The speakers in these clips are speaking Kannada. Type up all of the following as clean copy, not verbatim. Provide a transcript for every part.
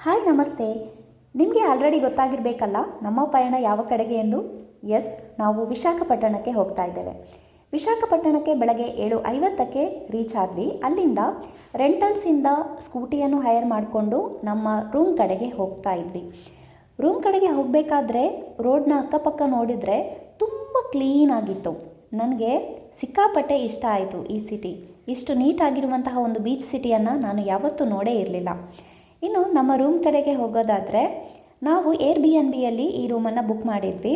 ಹಾಯ್ ನಮಸ್ತೆ. ನಿಮಗೆ ಆಲ್ರೆಡಿ ಗೊತ್ತಾಗಿರಬೇಕಲ್ಲ ನಮ್ಮ ಪಯಣ ಯಾವ ಕಡೆಗೆ ಎಂದು. ಎಸ್, ನಾವು ವಿಶಾಖಪಟ್ಟಣಕ್ಕೆ ಹೋಗ್ತಾ ಇದ್ದೇವೆ. ವಿಶಾಖಪಟ್ಟಣಕ್ಕೆ ಬೆಳಗ್ಗೆ 7:50ಕ್ಕೆ ರೀಚ್ ಆದ್ವಿ. ಅಲ್ಲಿಂದ ರೆಂಟಲ್ಸಿಂದ ಸ್ಕೂಟಿಯನ್ನು ಹೈರ್ ಮಾಡಿಕೊಂಡು ನಮ್ಮ ರೂಮ್ ಕಡೆಗೆ ಹೋಗ್ತಾ ಇದ್ವಿ. ರೂಮ್ ಕಡೆಗೆ ಹೋಗಬೇಕಾದ್ರೆ ರೋಡ್ನ ಅಕ್ಕಪಕ್ಕ ನೋಡಿದರೆ ತುಂಬ ಕ್ಲೀನಾಗಿತ್ತು. ನನಗೆ ಸಿಕ್ಕಾಪಟ್ಟೆ ಇಷ್ಟ ಆಯಿತು ಈ ಸಿಟಿ. ಇಷ್ಟು ನೀಟಾಗಿರುವಂತಹ ಒಂದು ಬೀಚ್ ಸಿಟಿಯನ್ನು ನಾನು ಯಾವತ್ತೂ ನೋಡೇ ಇರಲಿಲ್ಲ. ಇನ್ನು ನಮ್ಮ ರೂಮ್ ಕಡೆಗೆ ಹೋಗೋದಾದರೆ ನಾವು ಏರ್ಬಿಎನ್ಬಿಯಲ್ಲಿ ಈ ರೂಮನ್ನು ಬುಕ್ ಮಾಡಿದ್ವಿ.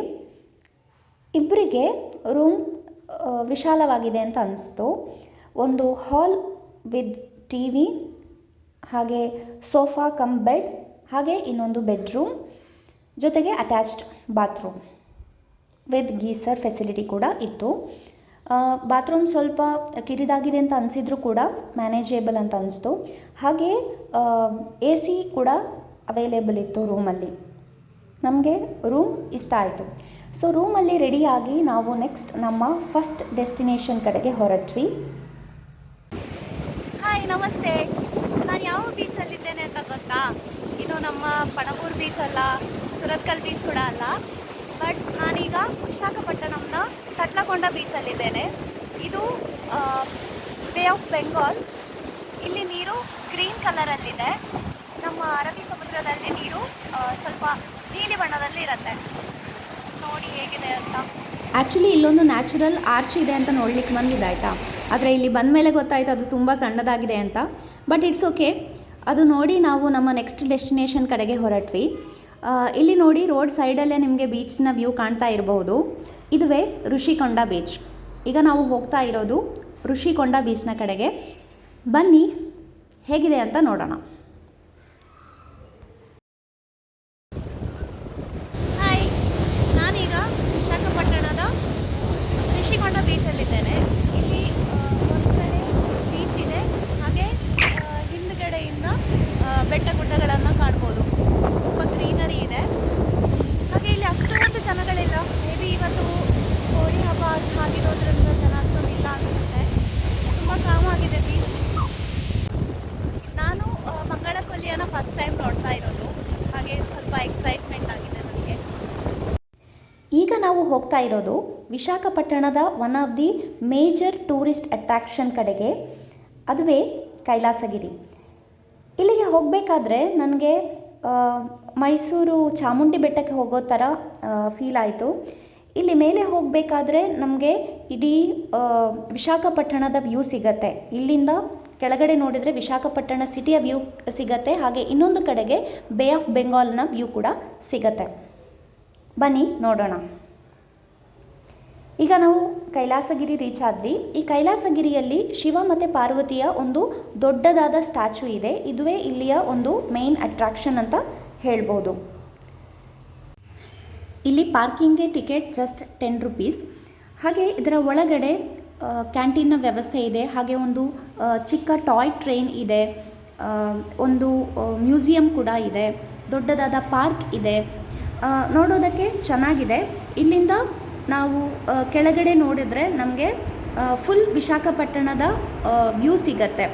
ಇಬ್ಬರಿಗೆ ರೂಮ್ ವಿಶಾಲವಾಗಿದೆ ಅಂತ ಅನಿಸ್ತು. ಒಂದು ಹಾಲ್ ವಿತ್ ಟಿ ವಿ, ಹಾಗೆ ಸೋಫಾ ಕಮ್ ಬೆಡ್, ಹಾಗೆ ಇನ್ನೊಂದು ಬೆಡ್ರೂಮ್, ಜೊತೆಗೆ attached bathroom with geyser facility ಕೂಡ ಇತ್ತು. ಬಾತ್ರೂಮ್ ಸ್ವಲ್ಪ ಕಿರಿದಾಗಿದೆ ಅಂತ ಅನಿಸಿದ್ರು ಕೂಡ ಮ್ಯಾನೇಜೇಬಲ್ ಅಂತ ಅನಿಸ್ತು. ಹಾಗೆ ಎ ಸಿ ಕೂಡ ಅವೈಲೇಬಲ್ ಇತ್ತು ರೂಮಲ್ಲಿ. ನಮಗೆ ರೂಮ್ ಇಷ್ಟ ಆಯಿತು. ಸೊ ರೂಮಲ್ಲಿ ರೆಡಿಯಾಗಿ ನಾವು ನೆಕ್ಸ್ಟ್ ನಮ್ಮ ಫಸ್ಟ್ ಡೆಸ್ಟಿನೇಷನ್ ಕಡೆಗೆ ಹೊರಟ್ವಿ. ಹಾಯ್ ನಮಸ್ತೆ. ನಾನು ಯಾವ ಬೀಚಲ್ಲಿದ್ದೇನೆ ಅಂತ ಗೊತ್ತಾ? ಇದು ನಮ್ಮ ಪಣಬೂರು ಬೀಚ್ ಅಲ್ಲ, ಸುರತ್ಕಲ್ ಬೀಚ್ ಕೂಡ ಅಲ್ಲ. ಬಟ್ ನಾನೀಗ ವಿಶಾಖಪಟ್ಟಣಂನ ಕಟ್ಲಕೊಂಡ ಬೀಚಲ್ಲಿದ್ದೇನೆ. ಇದು ಬೇ ಆಫ್ ಬೆಂಗಾಲ್. ಇಲ್ಲಿ ನೀರು ಗ್ರೀನ್ ಕಲರಲ್ಲಿದೆ. ನಮ್ಮ ಅರಬ್ಬಿ ಸಮುದ್ರದಲ್ಲಿ ನೀರು ಸ್ವಲ್ಪ ನೀಲಿ ಬಣ್ಣದಲ್ಲಿ ಇರುತ್ತೆ. ನೋಡಿ ಹೇಗಿದೆ ಅಂತ. ಆ್ಯಕ್ಚುಲಿ ಇಲ್ಲೊಂದು ನ್ಯಾಚುರಲ್ ಆರ್ಚ್ ಇದೆ ಅಂತ ನೋಡ್ಲಿಕ್ಕೆ ಬಂದಿದೆ, ಆಯಿತಾ. ಆದರೆ ಇಲ್ಲಿ ಬಂದ ಮೇಲೆ ಗೊತ್ತಾಯಿತು ಅದು ತುಂಬ ಸಣ್ಣದಾಗಿದೆ ಅಂತ. But it's okay. ಅದು ನೋಡಿ ನಾವು ನಮ್ಮ ನೆಕ್ಸ್ಟ್ ಡೆಸ್ಟಿನೇಷನ್ ಕಡೆಗೆ ಹೊರಟ್ವಿ. ಇಲ್ಲಿ ನೋಡಿ, ರೋಡ್ ಸೈಡಲ್ಲೇ ನಿಮಗೆ ಬೀಚ್ನ ವ್ಯೂ ಕಾಣ್ತಾ ಇರಬಹುದು. ಇದುವೇ ಋಷಿಕೊಂಡ ಬೀಚ್. ಈಗ ನಾವು ಹೋಗ್ತಾ ಇರೋದು ಋಷಿಕೊಂಡ ಬೀಚ್ನ ಕಡೆಗೆ. ಬನ್ನಿ ಹೇಗಿದೆ ಅಂತ ನೋಡೋಣ. ಹಾಯ್, ನಾನೀಗ ವಿಶಾಖಪಟ್ಟಣದ ಋಷಿಕೊಂಡ ಬೀಚಲ್ಲಿದ್ದೇನೆ. ಇಲ್ಲಿ ಒಂದು ಕಡೆ ಬೀಚ್ ಇದೆ, ಹಾಗೆ ಹಿಂದುಗಡೆಯಿಂದ ಬೆಟ್ಟ ಗುಡ್ಡಗಳನ್ನು ಕಾಣ್ಬೋದು. ತುಂಬ ಗ್ರೀನರಿ ಇದೆ. ಹಾಗೆ ಇಲ್ಲಿ ಅಷ್ಟೊಂದು ಜನಗಳಿಲ್ಲ. ಮೇ ಬಿ ಇವತ್ತು ಹೋಳಿ ಹಬ್ಬ ಆಗಿರೋದ್ರಿಂದ ಜನ ಅಷ್ಟೊಂದು ಇಲ್ಲ ಅನಿಸುತ್ತೆ. ತುಂಬ ಕಾಮಾಗಿದೆ ಬೀಚ್. ನಾನು ಮಂಗಳಕೊಲ್ಲಿಯನ್ನು ಫಸ್ಟ್ ಟೈಮ್ ನೋಡ್ತಾ ಇರೋದು, ಹಾಗೆ ಸ್ವಲ್ಪ ಎಕ್ಸೈಟ್ಮೆಂಟ್ ಆಗಿದೆ ನನಗೆ. ಈಗ ನಾವು ಹೋಗ್ತಾ ಇರೋದು ವಿಶಾಖಪಟ್ಟಣದ one of the major tourist attraction ಕಡೆಗೆ. ಅದುವೇ ಕೈಲಾಸಗಿರಿ. ಇಲ್ಲಿಗೆ ಹೋಗಬೇಕಾದ್ರೆ ನನಗೆ ಮೈಸೂರು ಚಾಮುಂಡಿ ಬೆಟ್ಟಕ್ಕೆ ಹೋಗೋ ಥರ ಫೀಲ್ ಆಯಿತು. ಇಲ್ಲಿ ಮೇಲೆ ಹೋಗಬೇಕಾದ್ರೆ ನಮಗೆ ಇಡೀ ವಿಶಾಖಪಟ್ಟಣದ ವ್ಯೂ ಸಿಗತ್ತೆ. ಇಲ್ಲಿಂದ ಕೆಳಗಡೆ ನೋಡಿದರೆ ವಿಶಾಖಪಟ್ಟಣ ಸಿಟಿಯ ವ್ಯೂ ಸಿಗತ್ತೆ. ಹಾಗೆ ಇನ್ನೊಂದು ಕಡೆಗೆ ಬೇ ಆಫ್ ಬೆಂಗಾಲ್ನ ವ್ಯೂ ಕೂಡ ಸಿಗತ್ತೆ. ಬನ್ನಿ ನೋಡೋಣ. ಈಗ ನಾವು ಕೈಲಾಸಗಿರಿ ರೀಚ್ ಆದ್ವಿ. ಈ ಕೈಲಾಸಗಿರಿಯಲ್ಲಿ ಶಿವ ಮತ್ತು ಪಾರ್ವತಿಯ ಒಂದು ದೊಡ್ಡದಾದ ಸ್ಟ್ಯಾಚು ಇದೆ. ಇದುವೇ ಇಲ್ಲಿಯ ಒಂದು ಮೇನ್ ಅಟ್ರಾಕ್ಷನ್ ಅಂತ ಹೇಳ್ಬೋದು. ಇಲ್ಲಿ ಪಾರ್ಕಿಂಗ್ಗೆ ಟಿಕೆಟ್ ಜಸ್ಟ್ 10 ರೂಪೀಸ್. ಹಾಗೆ ಇದರ ಒಳಗಡೆ ಕ್ಯಾಂಟೀನ್ನ ವ್ಯವಸ್ಥೆ ಇದೆ. ಹಾಗೆ ಒಂದು ಚಿಕ್ಕ ಟಾಯ್ ಟ್ರೈನ್ ಇದೆ. ಒಂದು ಮ್ಯೂಸಿಯಂ ಕೂಡ ಇದೆ. ದೊಡ್ಡದಾದ ಪಾರ್ಕ್ ಇದೆ. ನೋಡೋದಕ್ಕೆ ಚೆನ್ನಾಗಿದೆ. ಇಲ್ಲಿಂದ ನಾವು ಕೆಳಗಡೆ ನೋಡಿದರೆ ನಮಗೆ ಫುಲ್ ವಿಶಾಖಪಟ್ಟಣದ ವ್ಯೂ ಸಿಗತ್ತೆ.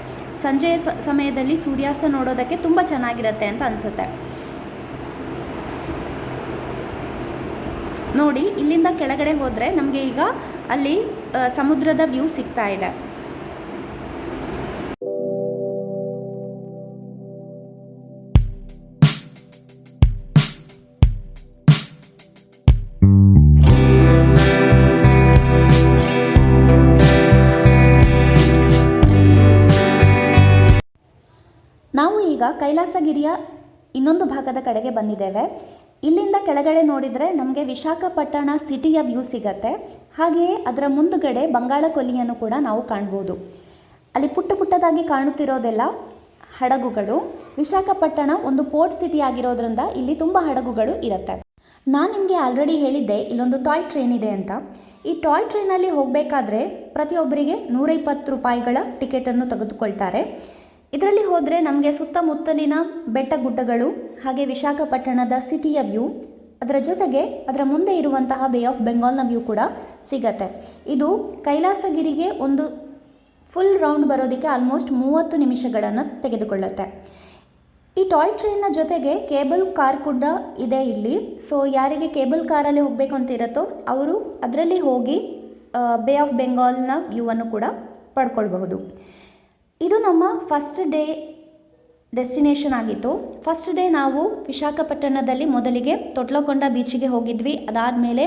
ಸಂಜೆಯ ಸಮಯದಲ್ಲಿ ಸೂರ್ಯಾಸ್ತ ನೋಡೋದಕ್ಕೆ ತುಂಬ ಚೆನ್ನಾಗಿರುತ್ತೆ ಅಂತ ಅನಿಸುತ್ತೆ. ನೋಡಿ, ಇಲ್ಲಿಂದ ಕೆಳಗಡೆ ಹೋದರೆ ನಮಗೆ ಈಗ ಅಲ್ಲಿ ಸಮುದ್ರದ ವ್ಯೂ ಸಿಗ್ತಾ ಇದೆ. ನಾವು ಈಗ ಕೈಲಾಸಗಿರಿಯ ಇನ್ನೊಂದು ಭಾಗದ ಕಡೆಗೆ ಬಂದಿದ್ದೇವೆ. ಇಲ್ಲಿಂದ ಕೆಳಗಡೆ ನೋಡಿದರೆ ನಮಗೆ ವಿಶಾಖಪಟ್ಟಣ ಸಿಟಿಯ ವ್ಯೂ ಸಿಗತ್ತೆ. ಹಾಗೆಯೇ ಅದರ ಮುಂದುಗಡೆ ಬಂಗಾಳ ಕೊಲ್ಲಿಯನ್ನು ಕೂಡ ನಾವು ಕಾಣ್ಬೋದು. ಅಲ್ಲಿ ಪುಟ್ಟ ಪುಟ್ಟದಾಗಿ ಕಾಣುತ್ತಿರೋದೆಲ್ಲ ಹಡಗುಗಳು. ವಿಶಾಖಪಟ್ಟಣ ಒಂದು ಪೋರ್ಟ್ ಸಿಟಿ ಆಗಿರೋದ್ರಿಂದ ಇಲ್ಲಿ ತುಂಬ ಹಡಗುಗಳು ಇರುತ್ತೆ. ನಾನು ನಿಮಗೆ ಆಲ್ರೆಡಿ ಹೇಳಿದ್ದೆ ಇಲ್ಲೊಂದು ಟಾಯ್ ಟ್ರೈನ್ ಇದೆ ಅಂತ. ಈ ಟಾಯ್ ಟ್ರೈನಲ್ಲಿ ಹೋಗಬೇಕಾದ್ರೆ ಪ್ರತಿಯೊಬ್ಬರಿಗೆ 120 ರೂಪಾಯಿಗಳ ಟಿಕೆಟನ್ನು ತೆಗೆದುಕೊಳ್ತಾರೆ. ಇದರಲ್ಲಿ ಹೋದರೆ ನಮಗೆ ಸುತ್ತಮುತ್ತಲಿನ ಬೆಟ್ಟ ಗುಡ್ಡಗಳು, ಹಾಗೆ ವಿಶಾಖಪಟ್ಟಣದ ಸಿಟಿಯ ವ್ಯೂ, ಅದರ ಜೊತೆಗೆ ಅದರ ಮುಂದೆ ಇರುವಂತಹ ಬೇ ಆಫ್ ಬೆಂಗಾಲ್ನ ವ್ಯೂ ಕೂಡ ಸಿಗತ್ತೆ. ಇದು ಕೈಲಾಸಗಿರಿಗೆ ಒಂದು ಫುಲ್ ರೌಂಡ್ ಬರೋದಕ್ಕೆ ಆಲ್ಮೋಸ್ಟ್ 30 ನಿಮಿಷಗಳನ್ನು ತೆಗೆದುಕೊಳ್ಳುತ್ತೆ. ಈ ಟಾಯ್ ಟ್ರೈನ್ನ ಜೊತೆಗೆ ಕೇಬಲ್ ಕಾರ್ ಕೂಡ ಇದೆ ಇಲ್ಲಿ. ಸೊ ಯಾರಿಗೆ ಕೇಬಲ್ ಕಾರಲ್ಲಿ ಹೋಗಬೇಕು ಅಂತ ಇರುತ್ತೋ ಅವರು ಅದರಲ್ಲಿ ಹೋಗಿ ಬೇ ಆಫ್ ಬೆಂಗಾಲ್ನ ವ್ಯೂವನ್ನು ಕೂಡ ಪಡ್ಕೊಳ್ಬಹುದು. ಇದು ನಮ್ಮ ಫಸ್ಟ್ ಡೇ ಡೆಸ್ಟಿನೇಷನ್ ಆಗಿತ್ತು. ಫಸ್ಟ್ ಡೇ ನಾವು ವಿಶಾಖಪಟ್ಟಣದಲ್ಲಿ ಮೊದಲಿಗೆ ತೊಟ್ಲಕೊಂಡ ಬೀಚಿಗೆ ಹೋಗಿದ್ವಿ. ಅದಾದಮೇಲೆ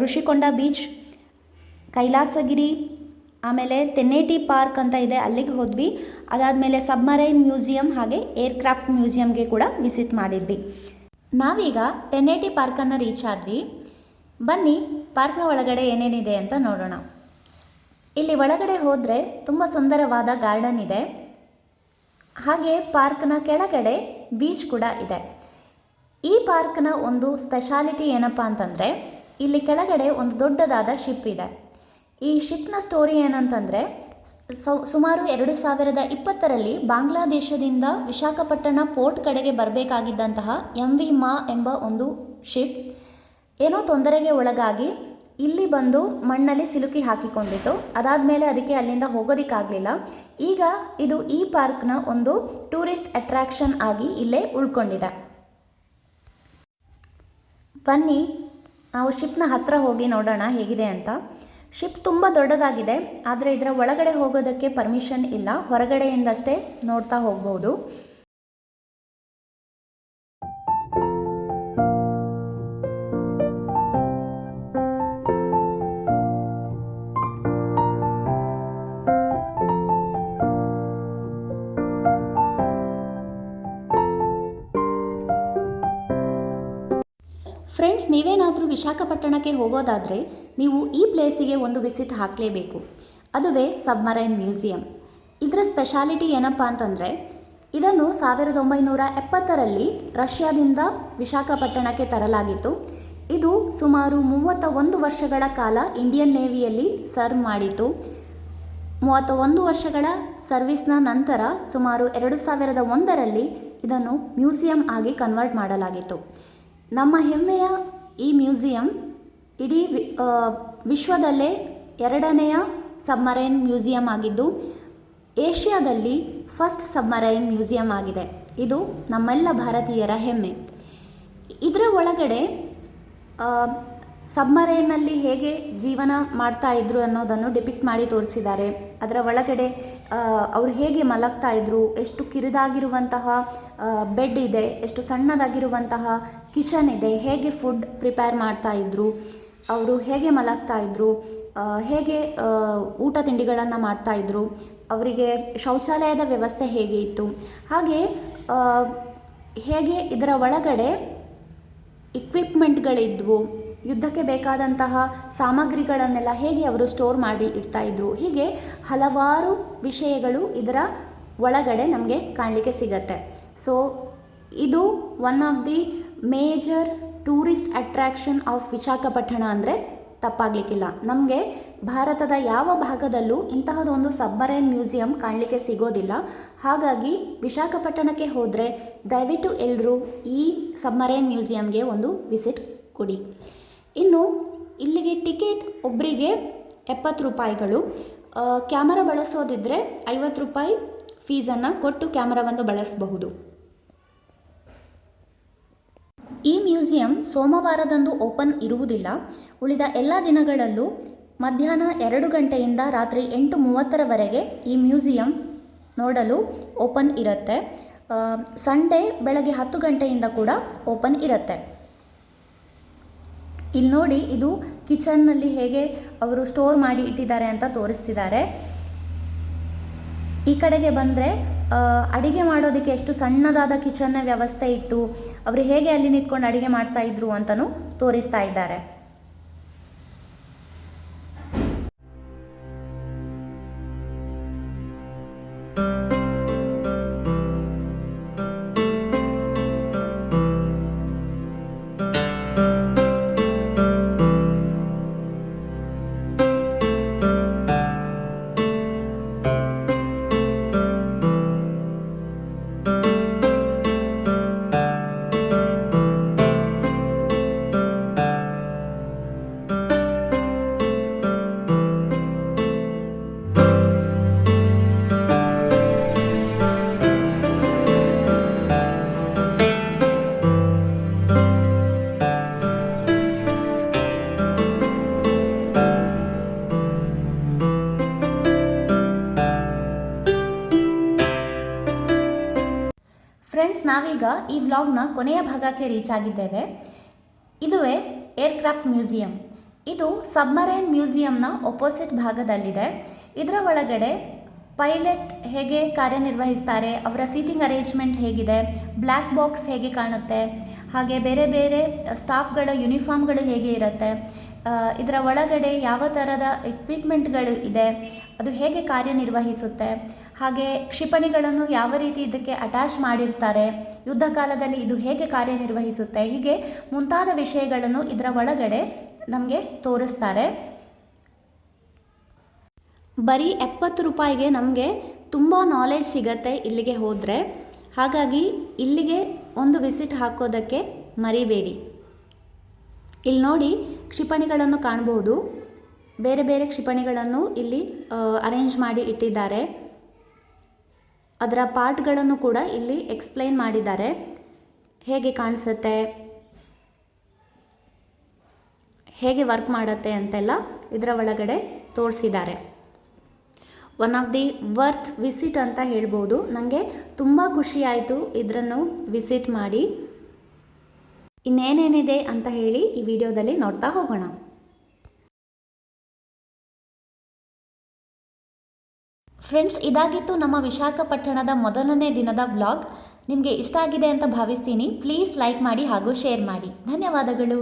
ಋಷಿಕೊಂಡ ಬೀಚ್, ಕೈಲಾಸಗಿರಿ, ಆಮೇಲೆ ತೆನ್ನೇಟಿ ಪಾರ್ಕ್ ಅಂತ ಇದೆ ಅಲ್ಲಿಗೆ ಹೋದ್ವಿ. ಅದಾದಮೇಲೆ ಸಬ್ಮರೈನ್ ಮ್ಯೂಸಿಯಂ ಹಾಗೆ ಏರ್ಕ್ರಾಫ್ಟ್ ಮ್ಯೂಸಿಯಂಗೆ ಕೂಡ ವಿಸಿಟ್ ಮಾಡಿದ್ವಿ. ನಾವೀಗ ತೆನ್ನೇಟಿ ಪಾರ್ಕನ್ನು ರೀಚ್ ಆದ್ವಿ. ಬನ್ನಿ ಪಾರ್ಕ್ನ ಒಳಗಡೆ ಏನೇನಿದೆ ಅಂತ ನೋಡೋಣ. ಇಲ್ಲಿ ಒಳಗಡೆ ಹೋದರೆ ತುಂಬ ಸುಂದರವಾದ ಗಾರ್ಡನ್ ಇದೆ. ಹಾಗೆ ಪಾರ್ಕ್ನ ಕೆಳಗಡೆ ಬೀಚ್ ಕೂಡ ಇದೆ. ಈ ಪಾರ್ಕ್ನ ಒಂದು ಸ್ಪೆಷಾಲಿಟಿ ಏನಪ್ಪ ಅಂತಂದರೆ ಇಲ್ಲಿ ಕೆಳಗಡೆ ಒಂದು ದೊಡ್ಡದಾದ ಶಿಪ್ ಇದೆ. ಈ ಶಿಪ್ನ ಸ್ಟೋರಿ ಏನಂತಂದರೆ ಸುಮಾರು 2020ರಲ್ಲಿ ಬಾಂಗ್ಲಾದೇಶದಿಂದ ವಿಶಾಖಪಟ್ಟಣ ಪೋರ್ಟ್ ಕಡೆಗೆ ಬರಬೇಕಾಗಿದ್ದಂತಹ MV ಮಾ ಎಂಬ ಒಂದು ಶಿಪ್ ಏನೋ ತೊಂದರೆಗೆ ಒಳಗಾಗಿ ಇಲ್ಲಿ ಬಂದು ಮಣ್ಣಲ್ಲಿ ಸಿಲುಕಿ ಹಾಕಿಕೊಂಡಿತ್ತು. ಅದಾದಮೇಲೆ ಅದಕ್ಕೆ ಅಲ್ಲಿಂದ ಹೋಗೋದಕ್ಕಾಗಲಿಲ್ಲ. ಈಗ ಇದು ಈ ಪಾರ್ಕ್ನ ಒಂದು ಟೂರಿಸ್ಟ್ ಅಟ್ರಾಕ್ಷನ್ ಆಗಿ ಇಲ್ಲೇ ಉಳ್ಕೊಂಡಿದೆ. ಬನ್ನಿ ನಾವು ಶಿಪ್ನ ಹತ್ರ ಹೋಗಿ ನೋಡೋಣ ಹೇಗಿದೆ ಅಂತ. ಶಿಪ್ ತುಂಬ ದೊಡ್ಡದಾಗಿದೆ, ಆದರೆ ಇದರ ಒಳಗಡೆ ಹೋಗೋದಕ್ಕೆ ಪರ್ಮಿಷನ್ ಇಲ್ಲ, ಹೊರಗಡೆಯಿಂದಷ್ಟೇ ನೋಡ್ತಾ ಹೋಗ್ಬೋದು. ಫ್ರೆಂಡ್ಸ್, ನೀವೇನಾದರೂ ವಿಶಾಖಪಟ್ಟಣಕ್ಕೆ ಹೋಗೋದಾದರೆ ನೀವು ಈ ಪ್ಲೇಸಿಗೆ ಒಂದು ವಿಸಿಟ್ ಹಾಕಲೇಬೇಕು. ಅದುವೇ ಸಬ್ಮರೈನ್ ಮ್ಯೂಸಿಯಂ. ಇದರ ಸ್ಪೆಷಾಲಿಟಿ ಏನಪ್ಪ ಅಂತಂದರೆ ಇದನ್ನು 1970ರಲ್ಲಿ ರಷ್ಯಾದಿಂದ ವಿಶಾಖಪಟ್ಟಣಕ್ಕೆ ತರಲಾಗಿತ್ತು. ಇದು ಸುಮಾರು 31 ವರ್ಷಗಳ ಕಾಲ ಇಂಡಿಯನ್ ನೇವಿಯಲ್ಲಿ ಸರ್ವ್ ಮಾಡಿತು. 31 ವರ್ಷಗಳ ಸರ್ವಿಸ್ನ ನಂತರ ಸುಮಾರು 2001ರಲ್ಲಿ ಇದನ್ನು ಮ್ಯೂಸಿಯಂ ಆಗಿ ಕನ್ವರ್ಟ್ ಮಾಡಲಾಗಿತ್ತು. ನಮ್ಮ ಹೆಮ್ಮೆಯ ಈ ಮ್ಯೂಸಿಯಂ ಇಡೀ ವಿಶ್ವದಲ್ಲೇ 2ನೆಯ ಸಬ್ಮರೈನ್ ಮ್ಯೂಸಿಯಂ ಆಗಿದ್ದು ಏಷ್ಯಾದಲ್ಲಿ ಫಸ್ಟ್ ಸಬ್ಮರೈನ್ ಮ್ಯೂಸಿಯಂ ಆಗಿದೆ. ಇದು ನಮ್ಮೆಲ್ಲ ಭಾರತೀಯರ ಹೆಮ್ಮೆ. ಇದರ ಒಳಗಡೆ ಸಬ್ಮರೈನಲ್ಲಿ ಹೇಗೆ ಜೀವನ ಮಾಡ್ತಾ ಇದ್ರು ಅನ್ನೋದನ್ನು ಡಿಪಿಕ್ಟ್ ಮಾಡಿ ತೋರಿಸಿದ್ದಾರೆ. ಅದರ ಒಳಗಡೆ ಅವರು ಹೇಗೆ ಮಲಗ್ತಾ ಇದ್ರು, ಎಷ್ಟು ಕಿರಿದಾಗಿರುವಂತಹ ಬೆಡ್ ಇದೆ, ಎಷ್ಟು ಸಣ್ಣದಾಗಿರುವಂತಹ ಕಿಚನ್ ಇದೆ, ಹೇಗೆ ಫುಡ್ ಪ್ರಿಪೇರ್ ಮಾಡ್ತಾ ಇದ್ರು, ಅವರು ಹೇಗೆ ಮಲಗ್ತಾ ಇದ್ರು, ಹೇಗೆ ಊಟ ತಿಂಡಿಗಳನ್ನು ಮಾಡ್ತಾಯಿದ್ರು, ಅವರಿಗೆ ಶೌಚಾಲಯದ ವ್ಯವಸ್ಥೆ ಹೇಗೆ ಇತ್ತು, ಹಾಗೆ ಹೇಗೆ ಇದರ ಒಳಗಡೆ ಇಕ್ವಿಪ್ಮೆಂಟ್ಗಳಿದ್ವು, ಯುದ್ಧಕ್ಕೆ ಬೇಕಾದಂತಹ ಸಾಮಗ್ರಿಗಳನ್ನೆಲ್ಲ ಹೇಗೆ ಅವರು ಸ್ಟೋರ್ ಮಾಡಿ ಇಡ್ತಾಯಿದ್ರು, ಹೀಗೆ ಹಲವಾರು ವಿಷಯಗಳು ಇದರ ಒಳಗಡೆ ನಮಗೆ ಕಾಣಲಿಕ್ಕೆ ಸಿಗತ್ತೆ. ಸೊ ಇದು one of the major tourist attraction of Visakhapatnam ಅಂದರೆ ತಪ್ಪಾಗಲಿಕ್ಕಿಲ್ಲ. ನಮಗೆ ಭಾರತದ ಯಾವ ಭಾಗದಲ್ಲೂ ಇಂತಹದೊಂದು ಸಬ್ಮರೈನ್ ಮ್ಯೂಸಿಯಂ ಕಾಣಲಿಕ್ಕೆ ಸಿಗೋದಿಲ್ಲ. ಹಾಗಾಗಿ ವಿಶಾಖಪಟ್ಟಣಕ್ಕೆ ಹೋದರೆ ದಯವಿಟ್ಟು ಎಲ್ಲರೂ ಈ ಸಬ್ಮರೈನ್ ಮ್ಯೂಸಿಯಂಗೆ ಒಂದು ವಿಸಿಟ್ ಕೊಡಿ. ಇನ್ನು ಇಲ್ಲಿಗೆ ಟಿಕೆಟ್ ಒಬ್ಬರಿಗೆ 70 ರೂಪಾಯಿಗಳು, ಕ್ಯಾಮರಾ ಬಳಸೋದಿದ್ದರೆ 50 ರೂಪಾಯಿ ಫೀಸನ್ನು ಕೊಟ್ಟು ಕ್ಯಾಮರಾವನ್ನು ಬಳಸಬಹುದು. ಈ ಮ್ಯೂಸಿಯಂ ಸೋಮವಾರದಂದು ಓಪನ್ ಇರುವುದಿಲ್ಲ. ಉಳಿದ ಎಲ್ಲ ದಿನಗಳಲ್ಲೂ ಮಧ್ಯಾಹ್ನ 2 ಗಂಟೆಯಿಂದ ರಾತ್ರಿ 8:30ರವರೆಗೆ ಈ ಮ್ಯೂಸಿಯಂ ನೋಡಲು ಓಪನ್ ಇರುತ್ತೆ. ಸಂಡೇ ಬೆಳಗ್ಗೆ 10 ಗಂಟೆಯಿಂದ ಕೂಡ ಓಪನ್ ಇರುತ್ತೆ. ಇಲ್ಲಿ ನೋಡಿ, ಇದು ಕಿಚನ್ನಲ್ಲಿ ಹೇಗೆ ಅವರು ಸ್ಟೋರ್ ಮಾಡಿ ಇಟ್ಟಿದ್ದಾರೆ ಅಂತ ತೋರಿಸ್ತಿದ್ದಾರೆ. ಈ ಕಡೆಗೆ ಬಂದರೆ ಅಡಿಗೆ ಮಾಡೋದಕ್ಕೆ ಎಷ್ಟು ಸಣ್ಣದಾದ ಕಿಚನ್ನ ವ್ಯವಸ್ಥೆ ಇತ್ತು, ಅವರು ಹೇಗೆ ಅಲ್ಲಿ ನಿಂತ್ಕೊಂಡು ಅಡಿಗೆ ಮಾಡ್ತಾಯಿದ್ರು ಅಂತಲೂ ತೋರಿಸ್ತಾ ಇದ್ದಾರೆ. ಫ್ರೆಂಡ್ಸ್, ನಾವೀಗ ಈ ವ್ಲಾಗ್ನ ಕೊನೆಯ ಭಾಗಕ್ಕೆ ರೀಚ್ ಆಗಿದ್ದೇವೆ. ಇದುವೇ ಏರ್ಕ್ರಾಫ್ಟ್ ಮ್ಯೂಸಿಯಂ. ಇದು ಸಬ್ಮರೈನ್ ಮ್ಯೂಸಿಯಂನ ಒಪೋಸಿಟ್ ಭಾಗದಲ್ಲಿದೆ. ಇದರ ಒಳಗಡೆ ಪೈಲಟ್ ಹೇಗೆ ಕಾರ್ಯನಿರ್ವಹಿಸ್ತಾರೆ, ಅವರ ಸೀಟಿಂಗ್ ಅರೇಂಜ್ಮೆಂಟ್ ಹೇಗಿದೆ, ಬ್ಲ್ಯಾಕ್ ಬಾಕ್ಸ್ ಹೇಗೆ ಕಾಣುತ್ತೆ, ಹಾಗೆ ಬೇರೆ ಬೇರೆ ಸ್ಟಾಫ್ಗಳ ಯೂನಿಫಾರ್ಮ್ಗಳು ಹೇಗೆ ಇರುತ್ತೆ, ಇದರ ಒಳಗಡೆ ಯಾವ ಥರದ ಎಕ್ವಿಪ್ಮೆಂಟ್ಗಳು ಇದೆ, ಅದು ಹೇಗೆ ಕಾರ್ಯನಿರ್ವಹಿಸುತ್ತೆ, ಹಾಗೆ ಕ್ಷಿಪಣಿಗಳನ್ನು ಯಾವ ರೀತಿ ಇದಕ್ಕೆ ಅಟ್ಯಾಚ್ ಮಾಡಿರ್ತಾರೆ, ಯುದ್ಧ ಕಾಲದಲ್ಲಿ ಇದು ಹೇಗೆ ಕಾರ್ಯನಿರ್ವಹಿಸುತ್ತೆ, ಹೀಗೆ ಮುಂತಾದ ವಿಷಯಗಳನ್ನು ಇದರ ಒಳಗಡೆ ನಮಗೆ ತೋರಿಸ್ತಾರೆ. ಬರೀ 70 ರೂಪಾಯಿಗೆ ನಮಗೆ ತುಂಬ ನಾಲೆಜ್ ಸಿಗತ್ತೆ ಇಲ್ಲಿಗೆ ಹೋದರೆ. ಹಾಗಾಗಿ ಇಲ್ಲಿಗೆ ಒಂದು ವಿಸಿಟ್ ಹಾಕೋದಕ್ಕೆ ಮರಿಬೇಡಿ. ಇಲ್ಲಿ ನೋಡಿ, ಕ್ಷಿಪಣಿಗಳನ್ನು ಕಾಣಬಹುದು. ಬೇರೆ ಬೇರೆ ಕ್ಷಿಪಣಿಗಳನ್ನು ಇಲ್ಲಿ ಅರೇಂಜ್ ಮಾಡಿ ಇಟ್ಟಿದ್ದಾರೆ. ಅದರ ಪಾರ್ಟ್ಗಳನ್ನು ಕೂಡ ಇಲ್ಲಿ ಎಕ್ಸ್ಪ್ಲೈನ್ ಮಾಡಿದ್ದಾರೆ, ಹೇಗೆ ಕಾಣಿಸುತ್ತೆ, ಹೇಗೆ ವರ್ಕ್ ಮಾಡುತ್ತೆ ಅಂತೆಲ್ಲ ಇದರ ಒಳಗಡೆ ತೋರಿಸಿದ್ದಾರೆ. One of the worth visit ಅಂತ ಹೇಳ್ಬೋದು. ನನಗೆ ತುಂಬ ಖುಷಿಯಾಯಿತು ಇದನ್ನು ವಿಸಿಟ್ ಮಾಡಿ. ಇನ್ನೇನೇನಿದೆ ಅಂತ ಹೇಳಿ ಈ ವಿಡಿಯೋದಲ್ಲಿ ನೋಡ್ತಾ ಹೋಗೋಣ. ಫ್ರೆಂಡ್ಸ್, ಇದಾಗಿತ್ತು ನಮ್ಮ ವಿಶಾಖಪಟ್ಟಣದ ಮೊದಲನೇ ದಿನದ ವ್ಲಾಗ್. ನಿಮಗೆ ಇಷ್ಟ ಆಗಿದೆ ಅಂತ ಭಾವಿಸ್ತೀನಿ. ಪ್ಲೀಸ್ ಲೈಕ್ ಮಾಡಿ ಹಾಗೂ ಶೇರ್ ಮಾಡಿ. ಧನ್ಯವಾದಗಳು.